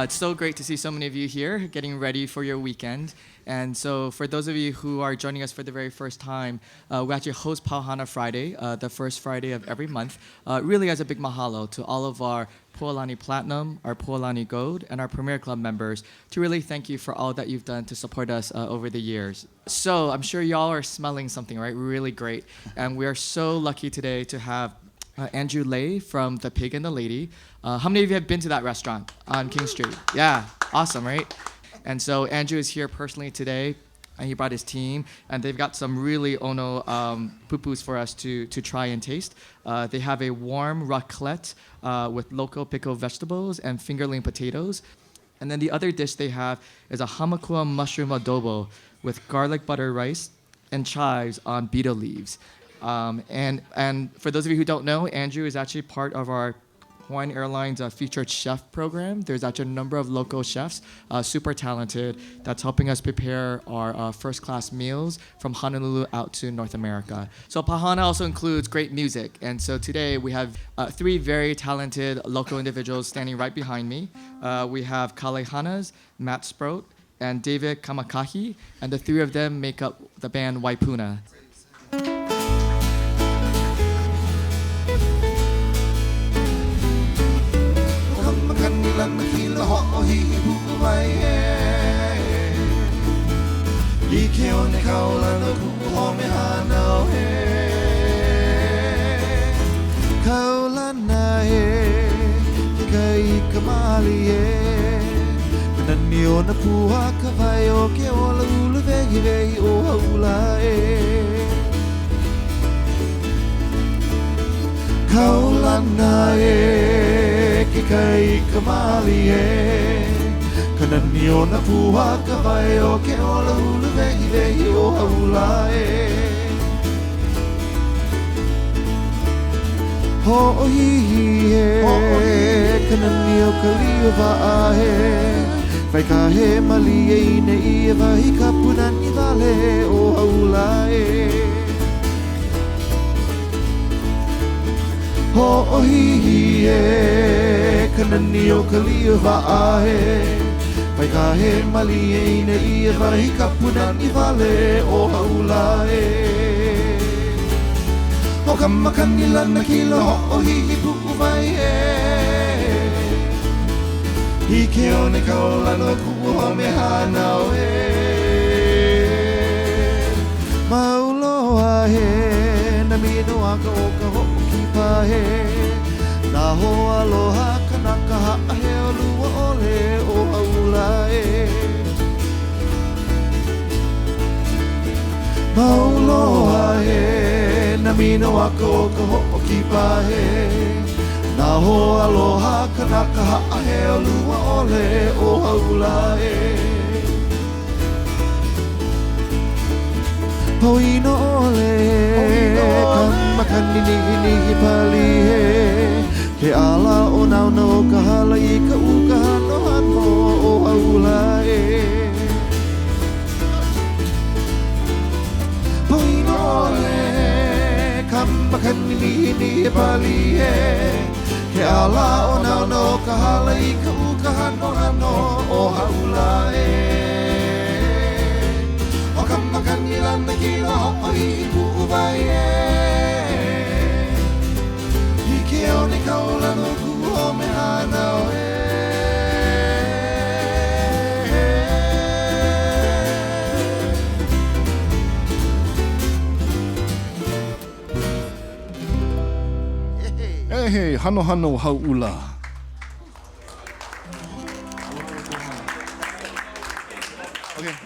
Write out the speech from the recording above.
It's so great to see so many of you here getting ready for your weekend. And so for those of you who are joining us for the very first time, we actually host Pau Hana Friday, the first Friday of every month, really as a big mahalo to all of our Pualani Platinum, our Pualani Gold, and our Premier Club members to really thank you for all that you've done to support us over the years. So I'm sure y'all are smelling something, right? Really great. And we are so lucky today to have Andrew Lay from The Pig and the Lady. How many of you have been to that restaurant on King Street? Yeah, awesome, right? And so Andrew is here personally today, and he brought his team, and they've got some really ono pupus for us to try and taste. They have a warm raclette with local pickled vegetables and fingerling potatoes. And then the other dish they have is a hamakua mushroom adobo with garlic butter rice and chives on betel leaves. And for those of you who don't know, Andrew is actually part of our Hawaiian Airlines featured chef program. There's actually a number of local chefs, super talented, that's helping us prepare our first-class meals from Honolulu out to North America. So Pau Hana also includes great music. And so today we have three very talented local individuals standing right behind me. We have Kale Hanas, Matt Sproat, and David Kamakahi. And the three of them make up the band Waipuna. Kananio na puha ka vai o ke ola ulu vehi vehi o haula e Ho o hihi e Kananio ka liwa a he Vai ka he mali e ine i e vai ka punani vale o haula e Ho o hihi e Kananio ka liwa a he Vai ka he mali e ine i e vai ka punani vale o haula e Ho ka makani lana ki lo ho o hihi puku vai e I ke o ne kaola no kua ho me hanao e Maulo a he na mino a ka o ka ho ki pa he Na ho aloha kanaka ha he o lua ole o haula e Mauloa he na mino ako o ka ho'o ki pa he Na ho aloha kanaka ha he o lua ole o haula e Pauino ole kamakani nihi pali he Ke ala o nau no ka hala I ka uka hanohano o haula e Pauino ole kamakani nihi pali he Ke ala o nau no ka hala I ka uka hanohano o haula e O kamakani lana ki la ho'o I pu'u vai e Ke o ne kaola no kuho me hanao e Hey, Hanohano Hau ula. Okay.